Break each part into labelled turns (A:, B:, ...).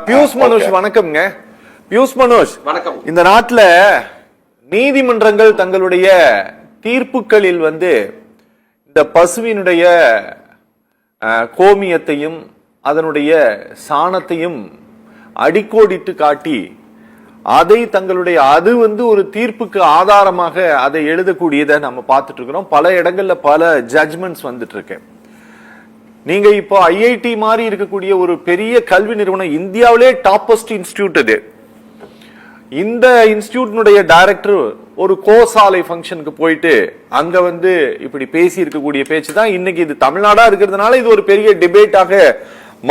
A: பியூஷ் மனோஜ் வணக்கம்ங்க. பியூஷ் மனோஜ் வணக்கம். இந்த நாட்டுல நீதிமன்றங்கள் தங்களுடைய தீர்ப்புகளில் இந்த பசுவினுடைய கோமியத்தையும் அதனுடைய சாணத்தையும் அடிக்கோடிட்டு காட்டி அதை தங்களுடைய ஒரு தீர்ப்புக்கு ஆதாரமாக அதை எழுதக்கூடியதை நம்ம பார்த்துட்டு இருக்கிறோம். பல இடங்கள்ல பல ஜட்ஜ்மெண்ட்ஸ் வந்துட்டு இருக்கு. நீங்க இப்போ ஐஐடி மாதிரி இருக்கக்கூடிய ஒரு பெரிய கல்வி நிறுவனம், இந்தியாவிலே டாப்பஸ்ட் இன்ஸ்டிடியூட் இது. இந்த இன்ஸ்டிடியூட்னுடைய டைரக்டர் ஒரு கோசாலை ஃபங்க்ஷனுக்கு போயிட்டு அங்க இப்படி பேசி இருக்கக்கூடிய பேச்சு தான் இன்னைக்கு இது தமிழ்நாடா இருக்கிறதுனால இது ஒரு பெரிய டிபேட்டாக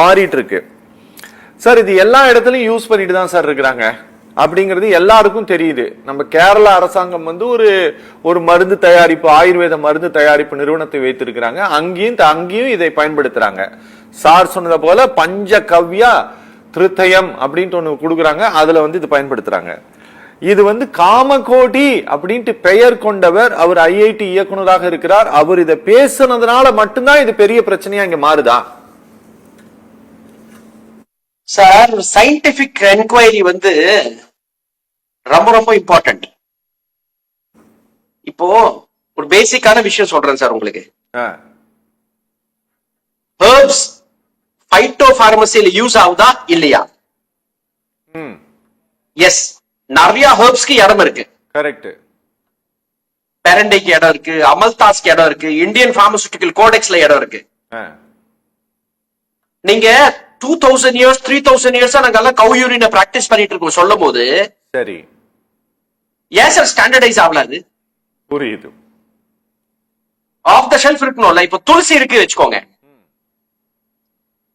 A: மாறிட்டு இருக்கு. சார், இது எல்லா இடத்துலயும் யூஸ் பண்ணிட்டு தான் சார் இருக்கிறாங்க அப்படிங்கிறது எல்லாருக்கும் தெரியுது. நம்ம கேரள அரசாங்கம் ஒரு மருந்து தயாரிப்பு, ஆயுர்வேத மருந்து தயாரிப்பு நிறுவனத்தை வைத்திருக்கிறாங்க. அங்கேயும் இதை பயன்படுத்துறாங்க. சார் சொன்னதை போல பஞ்சகவ்யா திருத்தயம் அப்படின்ட்டு ஒண்ணு கொடுக்குறாங்க. அதுல இது பயன்படுத்துறாங்க. இது காமகோடி அப்படின்ட்டு பெயர் கொண்டவர். அவர் ஐஐடி இயக்குனராக இருக்கிறார். அவர் இதை பேசுனதுனால மட்டும்தான் இது பெரிய பிரச்சனையா இங்க மாறுதா?
B: சார், சயின்டிபிக் என்கொயரி ரொம்ப ரொம்ப இம்பார்ட்டன்ட். இப்போ ஒரு பேசிக்கான விஷயம் சொல்றேன் சார் உங்களுக்கு. ஹெர்ப்ஸ் பைட்டோ பார்மசியில யூஸ் ஆகுதா இல்லையா? எஸ், நிறைய ஹெர்ப்ஸ்க்கு இடம் இருக்கு. கரெக்ட். பெரண்டைக்கு இடம் இருக்கு, அமல்தாஸ்க்கு இடம் இருக்கு, இந்தியன் பார்மசூட்டிக்கல் கோடெக்ஸ்ல இடம் இருக்கு. நீங்க 2000 years 3000 years நாங்க கவ் யூரினை பிராக்டிஸ் பண்ணிட்டு இருக்கோம் சொல்லும் போது சரி, ஏன் சார் ஸ்டாண்டர்டைஸ் ஆகலாது?
A: புரியுது.
B: ஆஃப் த ஷெல்ஃப் இருக்கணும்ல. இப்ப துளசி இருக்கு வச்சுக்கோங்க.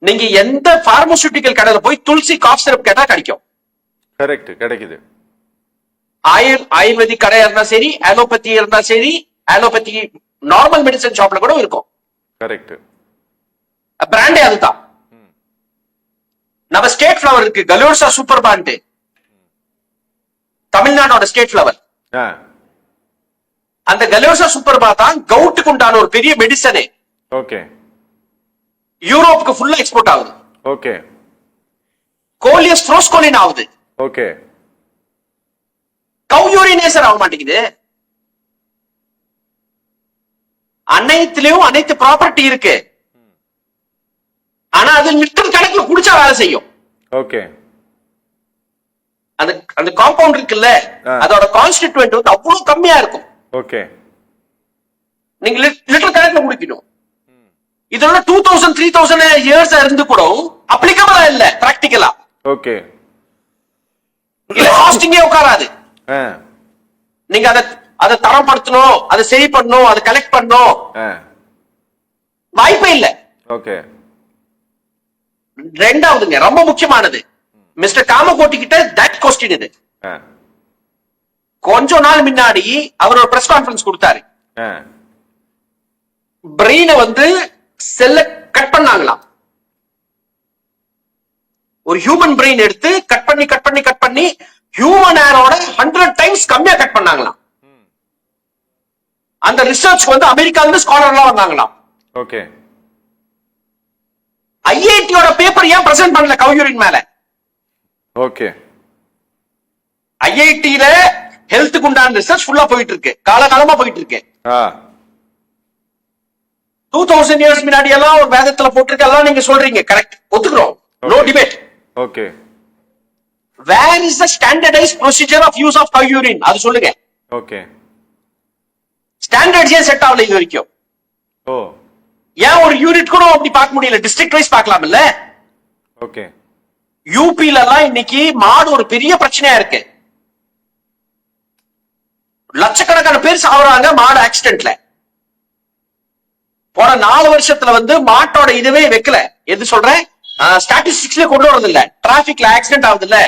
B: நீங்க எந்த பார்மசூட்டிக்கல் கடையில போய் துளசி காஃப் சிரப் கேட்டா கிடைக்கும்.
A: கரெக்ட், கிடைக்குது.
B: ஆயுர்வேதிக் கடையா இருந்தா சரி, அலோபதி இருந்தா சரி, அலோபதி நார்மல் மெடிசன் ஷாப்ல கூட இருக்கும்.
A: கரெக்ட்.
B: பிராண்டே அதுதான். நம்ம ஸ்டேட் ஃபிளவர் இருக்கு, கலோர்சா சூப்பர் பாண்ட், தமிழ்நாடோட ஸ்டேட் ஃபிளவர். அந்த கலோர்சா சூப்பர் பா தான் கவுட்டுக்கு உண்டான ஒரு பெரிய மெடிசனே.
A: ஓகே.
B: யூரோப்புக்கு ஃபுல்லா எக்ஸ்போர்ட் ஆகுது.
A: ஓகே.
B: கோலியஸ் ப்ரோஸ்கோலின் ஆகுது.
A: ஓகே.
B: கவ் யூரினேசர் ஆக மாட்டேங்குது. அனைத்துலயும் அனைத்து ப்ராப்பர்ட்டி இருக்கு. ஆனா அது லிட்டர் கணக்குல குடிச்சா வேலை செய்யும்.
A: ஓகே.
B: அந்த காம்பவுண்ட் இருக்குல்ல, அதோட கான்ஸ்டிட்யூயன்ட் அவ்வளவு கம்மியா இருக்கும்.
A: ஓகே.
B: நீங்க லிட்டர் கணக்குல குடிக்கணும். இதோட 2000 3000 இயர்ஸ் இருந்து கூட அப்ளிகபிளா இல்ல பிராக்டிகலா.
A: ஓகே.
B: இல்ல ஃபாஸ்டிங்கே உட்காராது. நீங்க அதை தரப்படுத்தணும், அதை சரி பண்ணணும், அதை கலெக்ட் பண்ணணும், வாய்ப்பே இல்ல.
A: ஓகே.
B: ரெண்டாவதுங்க, ரொம்ப முக்கியமானது, மிஸ்டர் காமகோட்டி கிட்ட தட் கொஸ்டின் இது. கொஞ்ச நாள் முன்னாடி அவர் ஒரு பிரஸ் கான்ஃபரன்ஸ் கொடுத்தாரு. பிரெயினை செல்ல கட் பண்ணாங்களாம். ஒரு ஹியூமன் பிரெயின் எடுத்து கட் பண்ணி ஹியூமன் ஏரோட 100 times கம்மியா கட் பண்ணாங்களாம். அந்த ரிசர்ச் அமெரிக்கால ஸ்காலர்லாம் வந்தாங்களாம்.
A: ஓகே.
B: ஐஐடியோட பேப்பர் ஏன் பிரசன்ட் பண்ணல கவ் யூரின் மேல?
A: ஓகே.
B: ஐஐடில ஹெல்த்துக்கு உண்டான ரிசர்ச் ஃபுல்லா போயிட்டு இருக்கு, காலகாலமா போயிட்டு இருக்கு. 2000 years முன்னாடி எல்லாம் ஒரு வேதத்துல போட்டிருக்கு, எல்லாம் நீங்க சொல்றீங்க, கரெக்ட், ஒத்துக்கிறோம், no debate.
A: Okay.
B: Where is the standardised procedure of use of cow urine? அது சொல்லுங்க.
A: ஓகே.
B: ஸ்டாண்டர்ட்ஸ் ஏன் செட் ஆகல இது வரைக்கும்?
A: ஓ,
B: ஏன் ஒரு யூனிட் கூட அப்படி பார்க்க முடியல? டிஸ்ட்ரிக்ட் வைஸ் பார்க்கலாம் இல்ல?
A: ஓகே.
B: யூபில எல்லாம் இன்னைக்கு மாடு ஒரு பெரிய பிரச்சனையா இருக்கு. லட்சக்கணக்கான பேர் சாவறாங்க மாடு ஆக்சிடென்ட்ல. போன 4 வருஷத்துல மாட்டோட இதுவே வைக்கல. எது சொல்றேன், ஸ்டாட்டிஸ்டிக்ஸ்ல கொண்டு வரது இல்ல. டிராபிக்ல ஆக்சிடென்ட் ஆகுது இல்ல,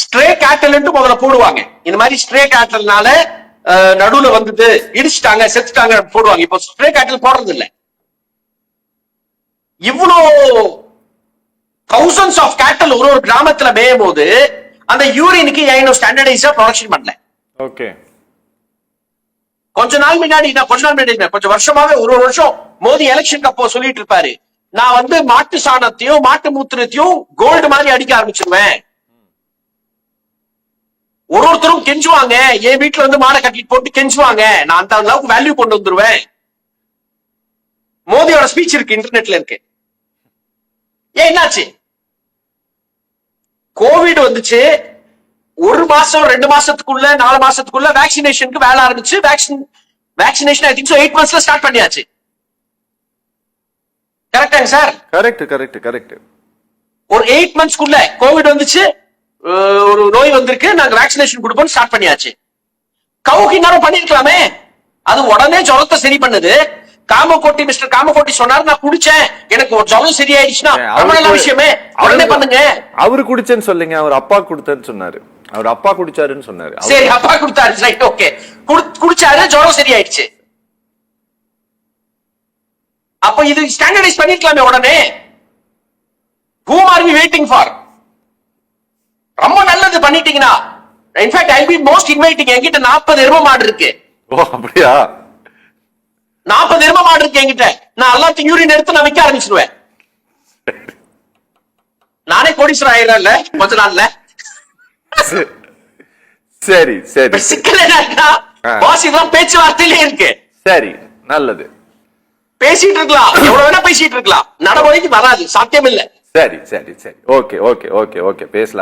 B: ஸ்ட்ரே கேட்டல் முதல்ல போடுவாங்க. இந்த மாதிரி ஸ்ட்ரே கேட்டல்னால நடுவுல இடிச்சிட்டாங்க, செத்துட்டாங்க போடுவாங்க. இப்போ ஸ்ப்ரே கேட்டில் போடுறது இல்ல. இவ்வளவு thousands ஆஃப் கேட்டல் ஒரு கிராமத்துல மேயும் போது அந்த யூரினுக்கு ஏன் ஸ்டாண்டர்டைஸா ப்ரொடக்ஷன் பண்ணல? ஓகே. கொஞ்ச வருஷமாவே ஒரு வருஷம் மோடி எலெக்ஷனுக்கு அப்போ சொல்லிட்டு இருப்பாரு, நான் வந்து மாட்டு சாணத்தையும் மாட்டு மூத்திரத்தையும் கோல்டு மாதிரி அடிக்க ஆரம்பிச்சிருவேன். ஒருத்தரும் கெஞ்சுவாங்க, என் வீட்டுல வந்து மாடை கட்டிட்டு போட்டு கெஞ்சுவாங்க, நான் அந்த அளவுக்கு வேல்யூ கொண்டு வந்துருவேன். மோதியோட ஸ்பீச் இருக்கு, இன்டர்நெட்ல இருக்கு. ஏன் என்னாச்சு? கோவிட் வந்துச்சு, 1 மாசம் 2 மாசத்துக்குள்ள 4 மாசத்துக்குள்ள வேக்சினேஷனுக்கு வேலை ஆரம்பிச்சு, வேக்சினேஷன் ஐ திங்க் 8 monthsல ஸ்டார்ட் பண்ணியாச்சு. கரெக்டாங்க சார்?
A: கரெக்ட்.
B: ஒரு 8 monthsக்குள்ள கோவிட் வந்துச்சு, ஒரு நோய் வந்திருக்கு, நாங்க வேக்சினேஷன் கொடுப்போம் ஸ்டார்ட் பண்ணியாச்சு. கவுக்கு நேரம் பண்ணிருக்கலாமே, அது உடனே ஜுரத்தை சரி பண்ணுது. காமகோட்டி மிஸ்டர் காமகோட்டி சொன்னாரு, நான் குடிச்சேன், எனக்கு ஒரு ஜுரம் சரியாயிடுச்சுன்னா ரொம்ப நல்ல விஷயமே, உடனே பண்ணுங்க.
A: அவரு குடிச்சேன்னு சொல்லுங்க, அவர் அப்பா கொடுத்தேன்னு சொன்னாரு, அவர் அப்பா குடிச்சாருன்னு சொன்னாரு.
B: சரி, அப்பா கொடுத்தாரு, ரைட், ஓகே, குடிச்சாரு, ஜுரம் சரியாயிடுச்சு. அப்ப இது ஸ்டாண்டர்டைஸ் பண்ணிருக்கலாமே உடனே. whom are we waiting for? ரொம்ப நல்லது பண்ணிட்டீங்கன்னா. In fact I P most inviting. என்கிட்ட 40 எரும மாடு இருக்கு.
A: ஓ அப்படியா?
B: 40 எரும மாடு இருக்கு என்கிட்ட. நான் எல்லாத்தையும் யூரின் எடுத்து நான் விற்க ஆரம்பிச்சிருவேன். நானே கோடீஸ்வரர் ஆயிரம்ல கொஞ்ச நாள்ல.
A: சரி.
B: சிக்கல் என்னன்னா, பாஸ் இதெல்லாம் பேச்சுவார்த்தையிலே இருக்கு.
A: சரி, நல்லது.
B: பேசிட்டு இருக்கலாம், எவ்வளவு வேணா பேசிட்டு இருக்கலாம், நடைமுறைக்கு வராது, சாத்தியம் இல்ல.
A: சரி, ஓகே, பேசலாம்.